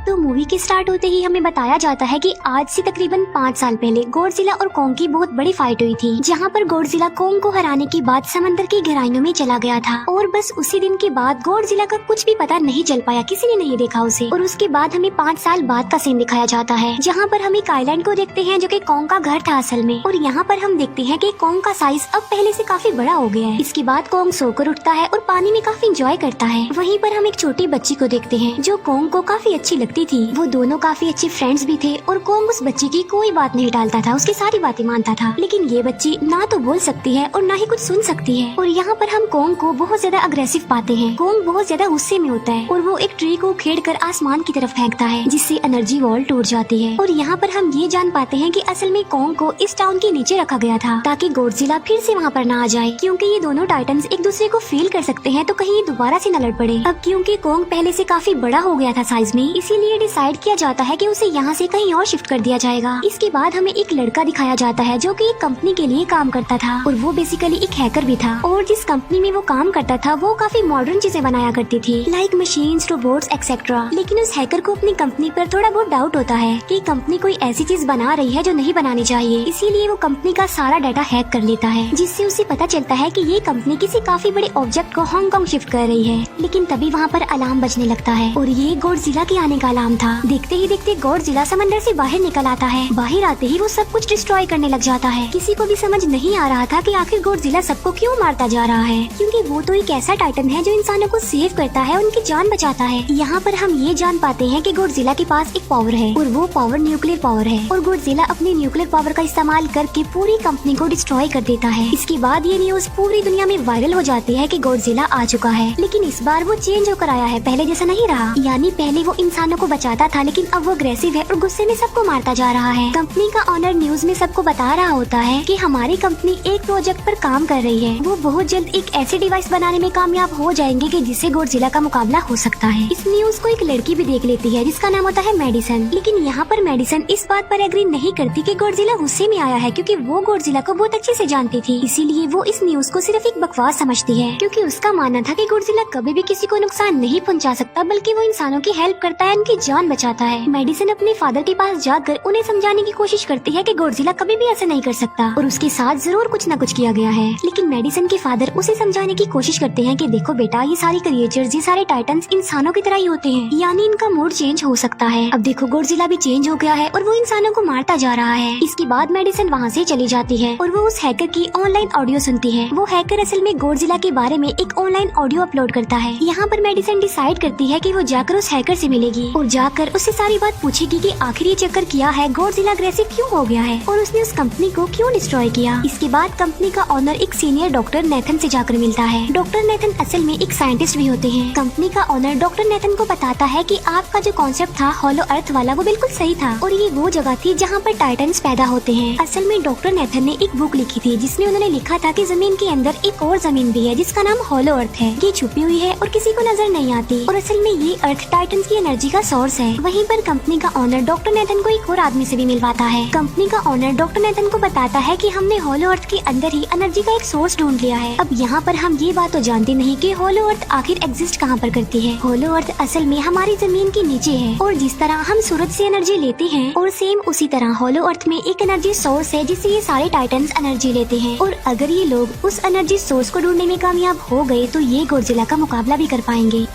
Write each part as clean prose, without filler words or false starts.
तो मूवी के स्टार्ट होते ही हमें बताया जाता है कि आज से तकरीबन 5 साल पहले गॉडजिला और कोंग की बहुत बड़ी फाइट हुई थी, जहां पर गॉडजिला कोंग को हराने के बाद समंदर की गहराइयों में चला गया था और बस उसी दिन के बाद गॉडजिला का कुछ भी पता नहीं चल पाया, किसी ने नहीं देखा उसे। और उसके बाद हमें 5 साल बाद का सीन दिखाया जाता है, जहाँ पर हम एक आइलैंड को देखते हैं जो कि कोंग का घर था असल में। और यहाँ पर हम देखते हैं कि कोंग का साइज अब पहले से काफी बड़ा हो गया है। इसके बाद कोंग सोकर उठता है और पानी में काफी एंजॉय करता है। वहीं पर हम एक छोटी बच्ची को देखते हैं जो कोंग को काफी अच्छी लगती थी। वो दोनों काफी अच्छे फ्रेंड्स भी थे और कोंग उस बच्ची की कोई बात नहीं टालता था, उसकी सारी बातें मानता था। लेकिन ये बच्ची ना तो बोल सकती है और ना ही कुछ सुन सकती है। और यहाँ पर हम कोंग को बहुत ज्यादा अग्रेसिव पाते हैं। कोंग बहुत ज्यादा गुस्से में होता है और वो एक ट्री को खेड़ आसमान की तरफ फेंकता है, जिससे एनर्जी वॉल टूट जाती है। और यहाँ पर हम ये जान पाते हैं कि असल में कोंग को इस टाउन के नीचे रखा गया था ताकि गॉडजिला फिर से वहाँ पर ना आ जाए, क्योंकि ये दोनों टाइटन्स एक दूसरे को फील कर सकते हैं, तो कहीं ये दोबारा से न लड़ पड़े। अब क्योंकि कोंग पहले से काफी बड़ा हो गया था साइज में, इसीलिए डिसाइड किया जाता है कि उसे यहाँ से कहीं और शिफ्ट कर दिया जाएगा। इसके बाद हमें एक लड़का दिखाया जाता है जो कि एक कंपनी के लिए काम करता था और वो बेसिकली एक हैकर भी था। और जिस कंपनी में वो काम करता था वो काफी मॉडर्न चीजें बनाया करती थी, लाइक मशीन्स, रोबोट्स एक्सेट्रा। लेकिन उस हैकर को अपनी कंपनी पर थोड़ा बहुत डाउट होता है कि कंपनी कोई ऐसी चीज बना रही है जो नहीं बनानी चाहिए, इसीलिए वो कंपनी का सारा डाटा हैक कर लेता है, जिससे उसे पता चलता है कि ये कंपनी किसी काफी बड़े ऑब्जेक्ट को हांगकांग शिफ्ट कर रही है। लेकिन तभी वहाँ पर अलार्म बजने लगता है और ये गॉडजिला के आने का अलार्म था। देखते ही देखते गॉडजिला समंदर से बाहर निकल आता है। बाहर आते ही वो सब कुछ डिस्ट्रॉय करने लग जाता है। किसी को भी समझ नहीं आ रहा था कि आखिर गॉडजिला सबको क्यों मारता जा रहा है, क्योंकि वो तो एक ऐसा टाइटन है जो इंसानों को सेव करता है, उनकी जान बचाता है। यहाँ पर हम ये जान पाते हैं कि गॉडजिला के पास एक पावर है और वो पावर न्यूक्लियर पावर है। और गॉडजिला अपने न्यूक्लियर पावर का इस्तेमाल करके पूरी कंपनी को डिस्ट्रॉय कर देता है। इसके बाद ये न्यूज पूरी दुनिया में वायरल हो जाती है कि गॉडजिला आ चुका है, लेकिन इस बार वो चेंज होकर आया है, पहले जैसा नहीं रहा। यानी पहले वो इंसानों को बचाता था, लेकिन अब वो अग्रेसिव है और गुस्से में सबको मारता जा रहा है। कंपनी का ऑनर न्यूज में सबको बता रहा होता है कि हमारी कंपनी एक प्रोजेक्ट पर काम कर रही है, वो बहुत जल्द एक ऐसे डिवाइस बनाने में कामयाब हो जाएंगे कि जिससे गॉडजिला का मुकाबला हो सकता है। इस न्यूज को एक लड़की भी देख लेती है जिसका नाम होता है मेडिसन। लेकिन यहाँ पर मेडिसन इस बात पर एग्री नहीं करती कि गॉडजिला गुस्से में आया है, क्योंकि वो गॉडजिला को बहुत अच्छे से जानती थी। इसीलिए वो इस न्यूज को सिर्फ एक बकवास समझती है, क्योंकि उसका मानना था कि गॉडजिला कभी भी किसी को नुकसान नहीं पहुंचा सकता, बल्कि वो इंसानों की हेल्प करता है, उनकी जान बचाता है। मेडिसन अपने फादर के पास जाकर उन्हें समझाने की कोशिश करती है कि गॉडजिला कभी भी ऐसा नहीं कर सकता और उसके साथ जरूर कुछ न कुछ किया गया है। लेकिन मेडिसन के फादर उसे समझाने की कोशिश करते हैं कि देखो बेटा, ये सारे क्रिएचर्स, ये सारे टाइटन्स इंसानों की तरह ही होते हैं, यानी इनका मूड चेंज हो सकता है। अब देखो गॉडजिला भी चेंज हो गया है और वो इंसानों को मारता जा रहा है। इसके बाद मेडिसन वहाँ से चली जाती है और वो उस हैकर की ऑनलाइन ऑडियो सुनती है। वो हैकर असल में गॉडजिला के बारे में एक ऑनलाइन ऑडियो अपलोड करता है। यहाँ पर मेडिसन डिसाइड करती है कि वो जाकर उस हैकर से मिलेगी और जाकर उससे सारी बात पूछेगी कि आखिर ये चक्कर किया है, गॉडजिला अग्रेसिव क्यों हो गया है और उसने उस कंपनी को क्यों डिस्ट्रॉय किया। इसके बाद कंपनी का ऑनर एक सीनियर डॉक्टर नेथन से जाकर मिलता है। डॉक्टर नेथन असल में एक साइंटिस्ट भी होते हैं। कंपनी का ऑनर डॉक्टर नेथन को बताता है कि आपका जो कॉन्सेप्ट था हॉलो अर्थ वाला, वो बिल्कुल सही था और ये वो जगह थी जहाँ पर टाइटन्स पैदा होते हैं। असल में डॉक्टर नेथन ने एक बुक लिखी थी जिसमें उन्होंने लिखा था कि जमीन के अंदर एक और जमीन भी है जिसका नाम हॉलो अर्थ है। ये छुपी हुई है और किसी को नजर नहीं आती और असल में ये अर्थ टाइटन्स की एनर्जी का सोर्स है। वहीं पर कंपनी का ऑनर डॉक्टर नेथन को एक और आदमी से भी मिलवाता है। कंपनी का ऑनर डॉक्टर नेथन को बताता है कि हमने हॉलो अर्थ के अंदर ही एनर्जी का एक सोर्स ढूंढ लिया है। अब यहाँ पर हम ये बात तो जानते नहीं कि हॉलो अर्थ आखिर एग्जिस्ट कहाँ पर करती है। हॉलो अर्थ असल में हमारी जमीन के नीचे है और जिस तरह हम सूरज से एनर्जी लेते हैं और सेम उसी तरह हॉलो अर्थ में एक एनर्जी सोर्स है जिससे ये सारे टाइटन्स एनर्जी लेते हैं। और अगर ये लोग उस एनर्जी सोर्स को ढूंढने में कामयाब हो गए तो ये गॉडजिला का मुकाबला भी कर पाएंगे।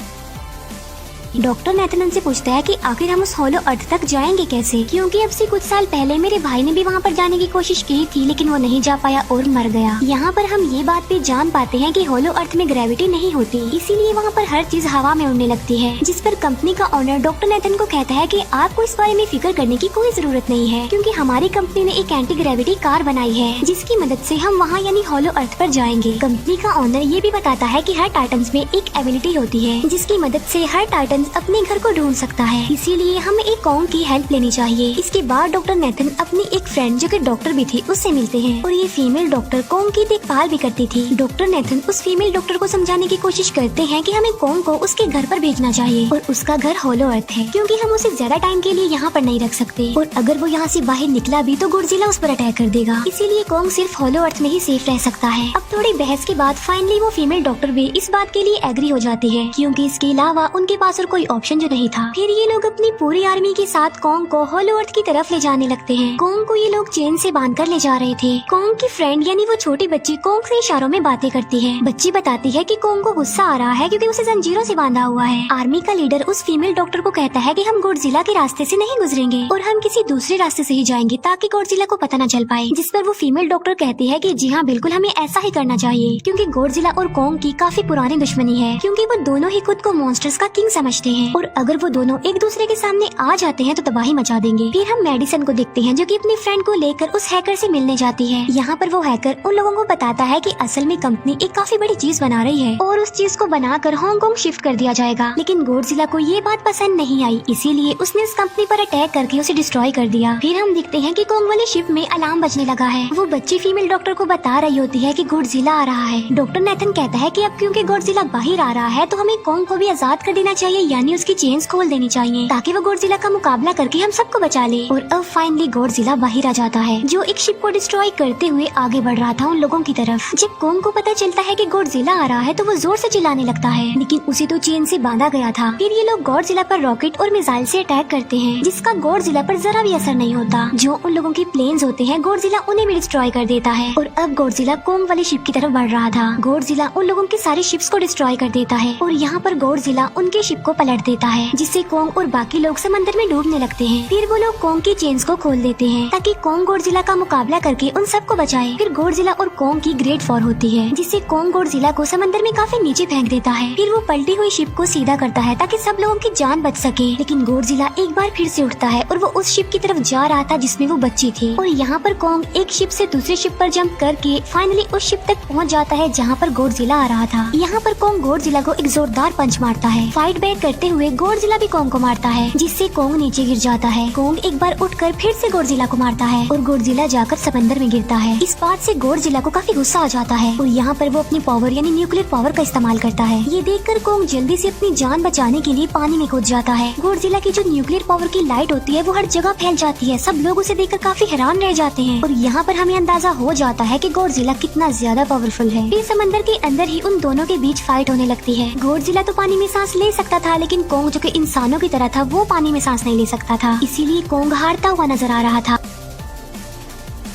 डॉक्टर नेथन से पूछता है कि आखिर हम उस हॉलो अर्थ तक जाएंगे कैसे, क्योंकि अब से कुछ साल पहले मेरे भाई ने भी वहाँ पर जाने की कोशिश की थी, लेकिन वो नहीं जा पाया और मर गया। यहाँ पर हम ये बात भी जान पाते हैं कि हॉलो अर्थ में ग्रेविटी नहीं होती, इसीलिए वहाँ पर हर चीज हवा में उड़ने लगती है। जिस पर कंपनी का ऑनर डॉक्टर नेथन को कहता है कि आपको इस बारे में फिक्र करने की कोई जरूरत नहीं है, क्योंकि हमारी कंपनी ने एक एंटी ग्रेविटी कार बनाई है जिसकी मदद से हम वहाँ यानी हॉलो अर्थ पर जाएंगे। कंपनी का ऑनर ये भी बताता है कि हर टाइटन्स में एक एबिलिटी होती है जिसकी मदद से हर टाइटन अपने घर को ढूंढ सकता है, इसीलिए हमें एक कोंग की हेल्प लेनी चाहिए। इसके बाद डॉक्टर नेथन अपनी एक फ्रेंड जो कि डॉक्टर भी थी उससे मिलते हैं और ये फीमेल डॉक्टर कोंग की देखभाल भी करती थी। डॉक्टर नेथन उस फीमेल डॉक्टर को समझाने की कोशिश करते हैं कि हमें कोंग को उसके घर पर भेजना चाहिए और उसका घर हॉलो अर्थ है, क्योंकि हम उसे ज्यादा टाइम के लिए यहाँ पर नहीं रख सकते और अगर वो यहाँ से बाहर निकला भी तो गॉडजिला उस पर अटैक कर देगा, इसीलिए कोंग सिर्फ हॉलो अर्थ में ही सेफ रह सकता है। अब थोड़ी बहस के बाद फाइनली वो फीमेल डॉक्टर भी इस बात के लिए एग्री हो जाती है, क्योंकि इसके अलावा उनके पास और कोई ऑप्शन जो नहीं था। फिर ये लोग अपनी पूरी आर्मी के साथ कोंग को होलो अर्थ की तरफ ले जाने लगते हैं। कोंग को ये लोग चेन से बांधकर ले जा रहे थे। कोंग की फ्रेंड यानी वो छोटी बच्ची कोंग से इशारों में बातें करती है। बच्ची बताती है कि कोंग को गुस्सा आ रहा है क्योंकि उसे जंजीरों से बांधा हुआ है। आर्मी का लीडर उस फीमेल डॉक्टर को कहता है कि हम गॉडजिला के रास्ते से नहीं गुजरेंगे और हम किसी दूसरे रास्ते से ही जाएंगे ताकि गॉडजिला को पता न चल पाए। जिस पर वो फीमेल डॉक्टर कहती है कि जी हाँ बिल्कुल हमें ऐसा ही करना चाहिए क्योंकि गॉडजिला और कोंग की काफी पुरानी दुश्मनी है, क्योंकि वो दोनों ही खुद को मॉन्स्टर्स का किंग समझते हैं और अगर वो दोनों एक दूसरे के सामने आ जाते हैं तो तबाही मचा देंगे। फिर हम मेडिसन को देखते हैं जो कि अपनी फ्रेंड को लेकर उस हैकर से मिलने जाती है। यहाँ पर वो हैकर उन लोगों को बताता है कि असल में कंपनी एक काफी बड़ी चीज बना रही है और उस चीज को बनाकर हांगकांग शिफ्ट कर दिया जाएगा। लेकिन गॉडजिला को ये बात पसंद नहीं आई, इसीलिए उसने उस कंपनी पर अटैक करके उसे डिस्ट्रॉय कर दिया। फिर हम देखते हैं कि कोंग वाली शिप में अलार्म बजने लगा है। वो बच्ची फीमेल डॉक्टर को बता रही होती है कि गॉडजिला आ रहा है। डॉक्टर नेथन कहता है कि अब क्योंकि गॉडजिला बाहर आ रहा है तो हमें कोंग को भी आजाद कर देना चाहिए, यानी उसकी चेन्स खोल देनी चाहिए ताकि वो गॉडजिला का मुकाबला करके हम सबको बचा ले। और अब फाइनली गॉडजिला बाहर आ जाता है जो एक शिप को डिस्ट्रॉय करते हुए आगे बढ़ रहा था उन लोगों की तरफ। जब कोंग को पता चलता है कि गॉडजिला आ रहा है तो वो जोर से चिल्लाने लगता है, लेकिन उसे तो चेन से बांधा गया था। फिर ये लोग गॉडजिला पर रॉकेट और मिसाइल से अटैक करते हैं जिसका गॉडजिला पर जरा भी असर नहीं होता। जो उन लोगों के प्लेन्स होते हैं गॉडजिला उन्हें भी डिस्ट्रॉय कर देता है। और अब गॉडजिला कोंग वाली शिप की तरफ बढ़ रहा था। गॉडजिला उन लोगों की सारी शिप्स को डिस्ट्रॉय कर देता है और यहाँ पर गॉडजिला उनके शिप को पलट देता है जिससे कोंग और बाकी लोग समंदर में डूबने लगते हैं। फिर वो लोग कोंग की चेन्स को खोल देते हैं ताकि कोंग गॉडजिला का मुकाबला करके उन सबको बचाए। फिर गॉडजिला और कोंग की ग्रेट वॉर होती है जिससे कोंग गॉडजिला को समंदर में काफी नीचे फेंक देता है। फिर वो पलटी हुई शिप को सीधा करता है ताकि सब लोगों की जान बच सके। लेकिन गॉडजिला एक बार फिर से उठता है और वो उस शिप की तरफ जा रहा था जिसमें वो बच्ची थी। और यहाँ पर कोंग एक शिप से दूसरी शिप पर जंप करके फाइनली उस शिप तक पहुँच जाता है जहाँ पर गॉडजिला आ रहा था। यहाँ पर कोंग गॉडजिला को एक जोरदार पंच मारता है। फाइट बैक करते हुए गॉडजिला भी कोंग को मारता है जिससे कोंग नीचे गिर जाता है। कोंग एक बार उठकर फिर से गॉडजिला को मारता है और गॉडजिला जाकर समंदर में गिरता है। इस बात से गॉडजिला को काफी गुस्सा आ जाता है और यहाँ पर वो अपनी पावर यानी न्यूक्लियर पावर का इस्तेमाल करता है। ये देखकर कोंग जल्दी से अपनी जान बचाने के लिए पानी में कूद जाता है। गॉडजिला की जो न्यूक्लियर पावर की लाइट होती है वो हर जगह फैल जाती है। सब लोग उसे देखकर काफी हैरान रह जाते हैं और यहाँ पर हमें अंदाजा हो जाता है कि गॉडजिला कितना ज्यादा पावरफुल है। फिर समंदर के अंदर ही उन दोनों के बीच फाइट होने लगती है। गॉडजिला तो पानी में सांस ले सकता था लेकिन कोंग जो कि इंसानों की तरह था वो पानी में सांस नहीं ले सकता था, इसीलिए कोंग हारता हुआ नजर आ रहा था।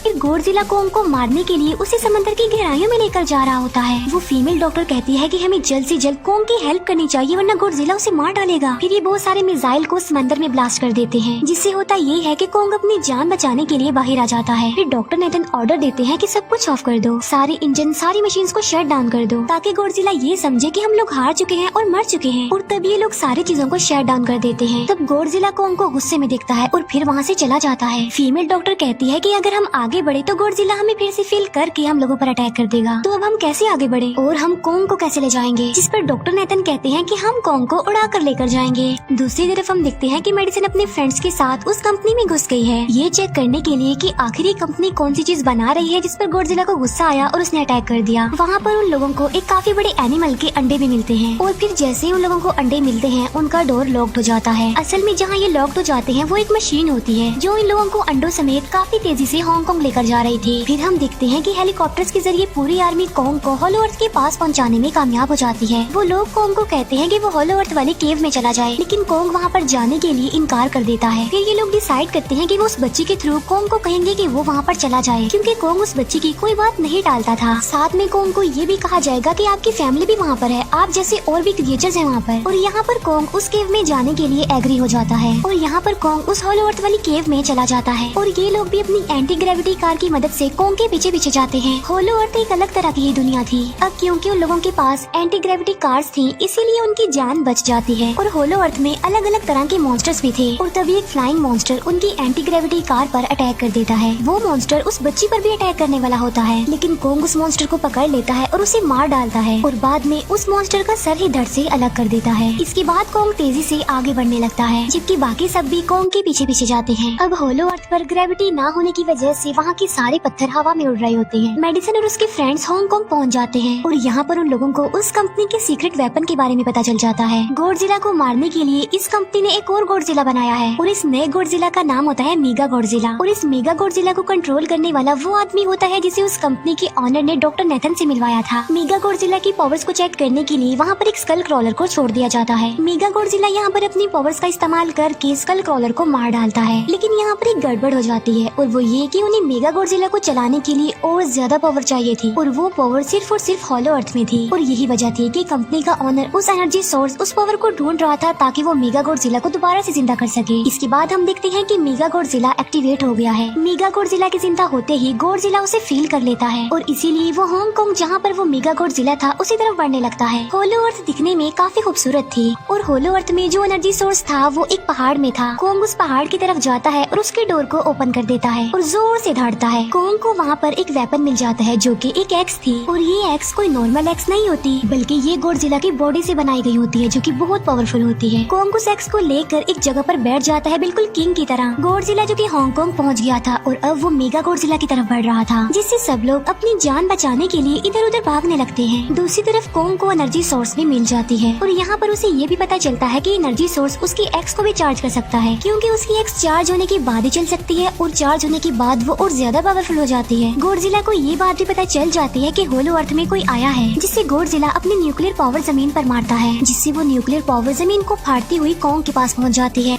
फिर गॉडजिला कोंग को मारने के लिए उसे समंदर की गहराइयों में लेकर जा रहा होता है। वो फीमेल डॉक्टर कहती है कि हमें जल्द से जल्द कोंग की हेल्प करनी चाहिए वरना गॉडजिला उसे मार डालेगा। फिर ये बहुत सारे मिसाइल को समंदर में ब्लास्ट कर देते हैं जिससे होता ये है कि कोंग अपनी जान बचाने के लिए बाहर आ जाता है। फिर डॉक्टर नेथन ऑर्डर देते हैं कि सब कुछ ऑफ कर दो, सारे इंजन सारी मशीन को शट डाउन कर दो ताकि गॉडजिला ये समझे कि हम लोग हार चुके हैं और मर चुके हैं। और तब ये लोग सारी चीजों को शट डाउन कर देते हैं। तब गॉडजिला कोंग को गुस्से में देखता है और फिर वहाँ से चला जाता है। फीमेल डॉक्टर कहती है कि अगर हम आगे बढ़े तो गॉडजिला हमें फिर से फेल करके हम लोगों पर अटैक कर देगा, तो अब हम कैसे आगे बढ़े और हम कोंग को कैसे ले जाएंगे। जिस पर डॉक्टर नेथन कहते हैं कि हम कोंग को उड़ा कर लेकर जाएंगे। दूसरी तरफ हम देखते हैं कि मेडिसन अपने फ्रेंड्स के साथ उस कंपनी में घुस गई है ये चेक करने के लिए कि आखिर ये कंपनी कौन सी चीज बना रही है जिस पर गॉडजिला को गुस्सा आया और उसने अटैक कर दिया। वहाँ पर उन लोगों को एक काफी बड़े एनिमल के अंडे भी मिलते हैं और फिर जैसे ही उन लोगों को अंडे मिलते हैं उनका डोर लॉक्ड हो जाता है। असल में जहाँ ये लॉक्ड हो जाते हैं वो एक मशीन होती है जो इन लोगों को अंडों समेत काफी तेजी से हांगकांग लेकर जा रही थी। फिर हम देखते हैं कि हेलीकॉप्टर्स के जरिए पूरी आर्मी कोंग को होलो अर्थ के पास पहुंचाने में कामयाब हो जाती है। वो लोग कोंग को कहते हैं कि वो होलो अर्थ वाले केव में चला जाए, लेकिन कोंग वहाँ पर जाने के लिए इनकार कर देता है। फिर ये लोग डिसाइड करते हैं कि वो उस बच्ची के थ्रू कोंग को कहेंगे कि वो वहाँ पर चला जाए क्योंकि कोंग उस बच्ची की कोई बात नहीं टालता था। साथ में कोंग को ये भी कहा जाएगा कि आपकी फैमिली भी वहाँ पर है, आप जैसे और भी क्रिएचर्स हैं वहाँ पर। और यहाँ पर कोंग उस केव में जाने के लिए एग्री हो जाता है और यहाँ पर कोंग उस होलो अर्थ वाली केव में चला जाता है और ये लोग भी अपनी एंटी ग्रेविटी कार की मदद से कोंग के पीछे पीछे जाते हैं। होलो अर्थ एक अलग तरह की दुनिया थी। अब क्योंकि उन लोगों के पास एंटी ग्रेविटी कार्स थी इसीलिए उनकी जान बच जाती है। और होलो अर्थ में अलग अलग तरह के मॉन्स्टर्स भी थे और तभी एक फ्लाइंग मॉन्स्टर उनकी एंटी ग्रेविटी कार पर अटैक कर देता है। वो मॉन्स्टर उस बच्ची पर भी अटैक करने वाला होता है लेकिन कोंग उस मॉन्स्टर को पकड़ लेता है और उसे मार डालता है और बाद में उस मॉन्स्टर का सर ही धड़ से अलग कर देता है। इसके बाद कोंग तेजी से आगे बढ़ने लगता है जबकि बाकी सब भी कोंग के पीछे पीछे जाते हैं। अब होलो अर्थ पर ग्रेविटी ना होने की वजह से वहाँ बाकी सारे पत्थर हवा में उड़ रहे होते हैं। मेडिसन और उसके फ्रेंड्स हांगकांग पहुंच जाते हैं और यहाँ पर उन लोगों को उस कंपनी के सीक्रेट वेपन के बारे में पता चल जाता है। गॉडजिला को मारने के लिए इस कंपनी ने एक और गॉडजिला बनाया है और इस नए गॉडजिला का नाम होता है मेगा गॉडजिला। और इस मेगा गॉडजिला को कंट्रोल करने वाला वो आदमी होता है जिसे उस कंपनी के ऑनर ने डॉक्टर नेथन से मिलवाया था। मेगा गॉडजिला की पावर्स को चेक करने के लिए वहाँ पर एक स्कल क्रॉलर को छोड़ दिया जाता है। मेगा गॉडजिला यहाँ पर अपनी पावर्स का इस्तेमाल करके स्कल क्रॉलर को मार डालता है, लेकिन यहाँ पर एक गड़बड़ हो जाती है और वो ये कि उन्हें मेगा गॉडजिला को चलाने के लिए और ज्यादा पावर चाहिए थी और वो पावर सिर्फ और सिर्फ हॉलो अर्थ में थी। और यही वजह थी कि कंपनी का ऑनर उस एनर्जी सोर्स उस पावर को ढूंढ रहा था ताकि वो मेगा गॉडजिला को दोबारा से जिंदा कर सके। इसके बाद हम देखते हैं कि मेगा गॉडजिला एक्टिवेट हो गया है। मेगा गॉडजिला के जिंदा होते ही गॉडजिला उसे फील कर लेता है और इसीलिए वो हांगकांग जहाँ पर वो मेगा गॉडजिला था उसी तरफ बढ़ने लगता है। होलो अर्थ दिखने में काफी खूबसूरत थी और होलो अर्थ में जो एनर्जी सोर्स था वो एक पहाड़ में था। कोंग उस पहाड़ की तरफ जाता है और उसके डोर को ओपन कर देता है और जोर से धाड़ता है। कोंग को वहाँ पर एक वेपन मिल जाता है जो कि एक एक्स थी और ये एक्स कोई नॉर्मल एक्स नहीं होती बल्कि ये गॉडजिला की बॉडी से बनाई गई होती है जो कि बहुत पावरफुल होती है। कोंग उस एक्स को लेकर एक जगह पर बैठ जाता है बिल्कुल किंग की तरह। गॉडजिला जो कि हांगकांग पहुंच गया था और अब वो मेगा गॉडजिला की तरफ बढ़ रहा था, जिससे सब लोग अपनी जान बचाने के लिए इधर उधर भागने लगते हैं। दूसरी तरफ कोंग को एनर्जी सोर्स भी मिल जाती है और यहाँ पर उसे ये भी पता चलता है कि एनर्जी सोर्स उसकी एक्स को भी चार्ज कर सकता है, क्योंकि उसकी एक्स चार्ज होने के बाद ही चल सकती है और चार्ज होने के बाद वो और ज्यादा पावरफुल हो जाती है। गॉडजिला को ये बात भी पता चल जाती है कि होलो अर्थ में कोई आया है, जिससे गॉडजिला अपनी न्यूक्लियर पावर जमीन पर मारता है, जिससे वो न्यूक्लियर पावर जमीन को फाड़ती हुई कोंग के पास पहुंच जाती है।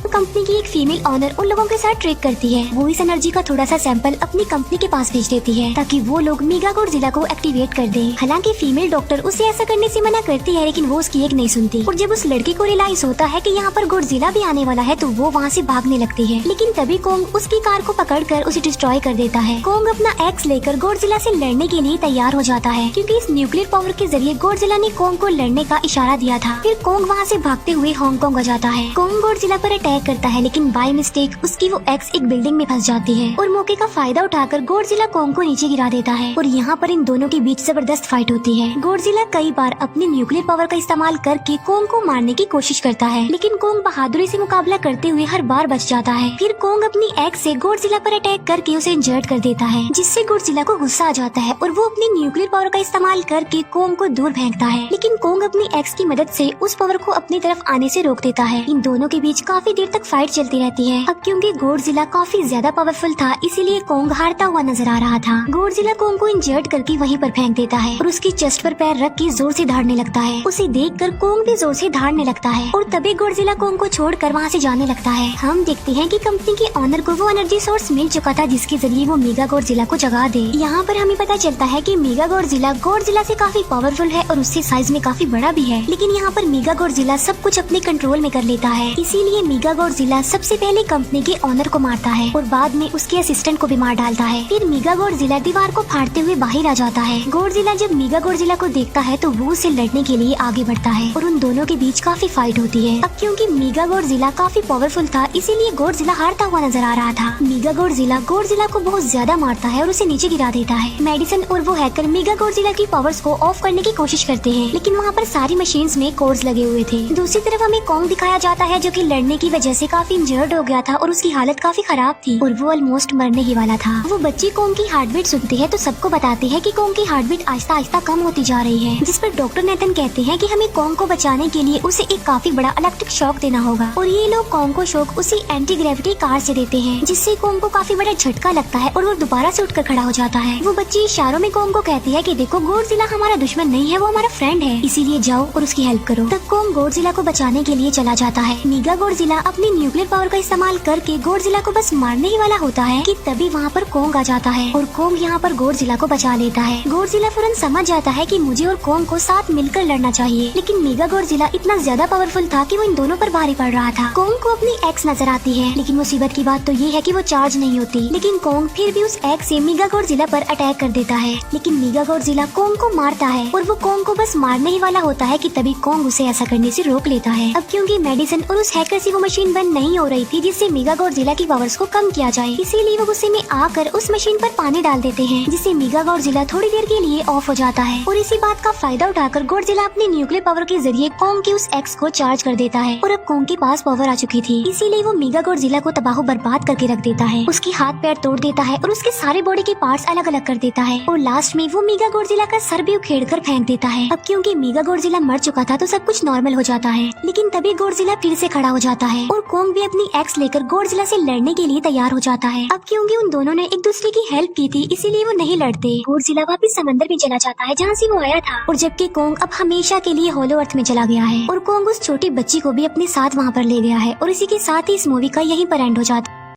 कंपनी की एक फीमेल ऑनर उन लोगों के साथ ट्रेक करती है। वो इस एनर्जी का थोड़ा सा सैंपल अपनी कंपनी के पास भेज देती है ताकि वो लोग मेगा गॉडजिला को एक्टिवेट कर दें। हालांकि फीमेल डॉक्टर उसे ऐसा करने से मना करती है, लेकिन वो उसकी एक नहीं सुनती और जब उस लड़की को रियलाइज होता है कि यहाँ पर गॉडजिला भी आने वाला है तो वो वहाँ से भागने लगती है, लेकिन तभी कोंग उसकी कार को पकड़कर उसे डिस्ट्रॉय कर देता है। कोंग अपना एक्स लेकर गॉडजिला से लड़ने के लिए तैयार हो जाता है, क्योंकि इस न्यूक्लियर पावर के जरिए गॉडजिला ने कोंग को लड़ने का इशारा दिया था। फिर कोंग वहाँ से भागते हुए हांगकांग आ जाता है। कोंग गॉडजिला पर अटैक करता है, लेकिन बाय मिस्टेक उसकी वो एक्स एक बिल्डिंग में फंस जाती है और मौके का फायदा उठाकर गॉडजिला कोंग को नीचे गिरा देता है और यहाँ पर इन दोनों के बीच जबरदस्त फाइट होती है। गॉडजिला कई बार अपनी न्यूक्लियर पावर का इस्तेमाल करके कोंग को मारने की कोशिश करता है, लेकिन कोंग बहादुरी से मुकाबला करते हुए हर बार बच जाता है। फिर कोंग अपनी एक्स से गॉडजिला पर अटैक करके उसे इंजर्ड कर देता है, जिससे गॉडजिला को गुस्सा आ जाता है और वो अपनी न्यूक्लियर पावर का इस्तेमाल करके कोंग को दूर फेंकता है, लेकिन कोंग अपनी एक्स की मदद से उस पावर को अपनी तरफ आने से रोक देता है। इन दोनों के बीच काफी देर तक फाइट चलती रहती है। अब क्योंकि गॉडजिला काफी ज्यादा पावरफुल था, इसीलिए कोंग हारता हुआ नजर आ रहा था। गॉडजिला कोंग को इंजर्ड करके वहीं पर फेंक देता है और उसकी चेस्ट पर पैर रख के जोर से धाड़ने लगता है। उसे देखकर कोंग भी जोर से धाड़ने लगता है और तभी गॉडजिला कोंग को छोड़कर वहाँ से जाने लगता है। हम देखते हैं कि कंपनी के ऑनर को वो एनर्जी सोर्स मिल चुका था जिसके जरिए वो मेगा गॉडजिला को जगा दे। यहाँ पर हमें पता चलता है कि मेगा गॉडजिला से काफी पावरफुल है और उससे साइज में काफी बड़ा भी है, लेकिन यहाँ पर मेगा गॉडजिला सब कुछ अपने कंट्रोल में कर लेता है। इसीलिए मेगा गॉडजिला सबसे पहले कंपनी के ऑनर को मारता है और बाद में उसके असिस्टेंट को भी मार डालता है। फिर मेगा गॉडजिला दीवार को फाड़ते हुए बाहर आ जाता है। गॉडजिला जब मेगा गॉडजिला को देखता है तो वो उसे लड़ने के लिए आगे बढ़ता है और उन दोनों के बीच काफी फाइट होती है। अब क्योंकि मेगा गॉडजिला काफी पावरफुल था, इसीलिए गॉडजिला हारता हुआ नजर आ रहा था। मेगा गॉडजिला को बहुत ज्यादा मारता है और उसे नीचे गिरा देता है। मेडिसन और वो हैकर मेगा गॉडजिला की पावर्स को ऑफ करने की कोशिश करते हैं, लेकिन वहाँ पर सारी मशीन्स में कोड्स लगे हुए थे। दूसरी तरफ हमें कोंग दिखाया जाता है जो कि लड़ने की वजह से काफी इंजर्ड हो गया था और उसकी हालत काफी खराब थी और वो ऑलमोस्ट मरने ही वाला था। वो बच्ची कोंग की हार्ट बीट सुनती है तो सबको बताती है कि कोंग की हार्ट बीट आहिस्ता आहिस्ता कम होती जा रही है, जिस पर डॉक्टर नेथन कहते हैं कि हमें कोंग को बचाने के लिए उसे एक काफी बड़ा इलेक्ट्रिक शॉक देना होगा और ये लोग कोंग को शॉक उसी एंटी ग्रेविटी कार से देते हैं, जिससे कोंग को काफी बड़ा झटका लगता है और वो दोबारा से उठकर खड़ा हो जाता है। वो बच्ची इशारों में कोंग को कहती है कि देखो गॉडजिला हमारा दुश्मन नहीं है, वो हमारा फ्रेंड है, इसीलिए जाओ और उसकी हेल्प करो। तब कोंग गॉडजिला को बचाने के लिए चला जाता है। मेगा गॉडजिला अपनी न्यूक्लियर पावर का इस्तेमाल करके गॉडजिला को बस मारने ही वाला होता है कि तभी वहाँ पर कोंग आ जाता है और कोंग यहाँ पर गॉडजिला को बचा लेता है। गॉडजिला फौरन समझ जाता है कि मुझे और कोंग को साथ मिलकर लड़ना चाहिए, लेकिन मेगा गॉडजिला इतना ज्यादा पावरफुल था कि वो इन दोनों पर भारी पड़ रहा था। कोंग को अपनी एक्स नजर आती है, लेकिन मुसीबत की बात तो ये है कि वो चार्ज नहीं होती, लेकिन कोंग फिर भी उस एक्स से मेगा गॉडजिला पर अटैक कर देता है। लेकिन मेगा गॉडजिला कोंग को मारता है और वो कोंग को बस मारने ही वाला होता है कि तभी कोंग उसे ऐसा करने से रोक लेता है। अब क्योंकि मेडिसन और उस हैकर से वो मशीन मशीन बंद नहीं हो रही थी जिससे मेगा गॉडजिला की पावर्स को कम किया जाए, इसीलिए वो गुस्से में आकर उस मशीन पर पानी डाल देते हैं, जिससे मेगा गॉडजिला थोड़ी देर के लिए ऑफ हो जाता है। और इसी बात का फायदा उठाकर गॉडजिला अपने न्यूक्लियर पावर के जरिए कोंग की उस एक्स को चार्ज कर देता है। और अब कोंग के पास पावर आ चुकी थी, इसीलिए वो मेगा गॉडजिला को तबाह बर्बाद करके रख देता है, उसकी हाथ पैर तोड़ देता है और उसके सारे बॉडी के पार्ट्स अलग अलग कर देता है। और लास्ट में वो मेगा गॉडजिला का सर भी उखेड़ कर फेंक देता है। अब क्योंकि मेगा गॉडजिला मर चुका था तो सब कुछ नॉर्मल हो जाता है, लेकिन तभी गॉडजिला फिर से खड़ा हो जाता है और कोंग भी अपनी एक्स लेकर गॉडजिला से लड़ने के लिए तैयार हो जाता है। अब क्योंकि उन दोनों ने एक दूसरे की हेल्प की थी, इसीलिए वो नहीं लड़ते। गॉडजिला वापस समंदर में चला जाता है जहाँ से वो आया था, और जबकि कोंग अब हमेशा के लिए होलो अर्थ में चला गया है। और कोंग उस छोटी बच्ची को भी अपने साथ वहाँ पर ले गया है। और इसी के साथ ही इस मूवी का यहीं पर एंड हो जाता है।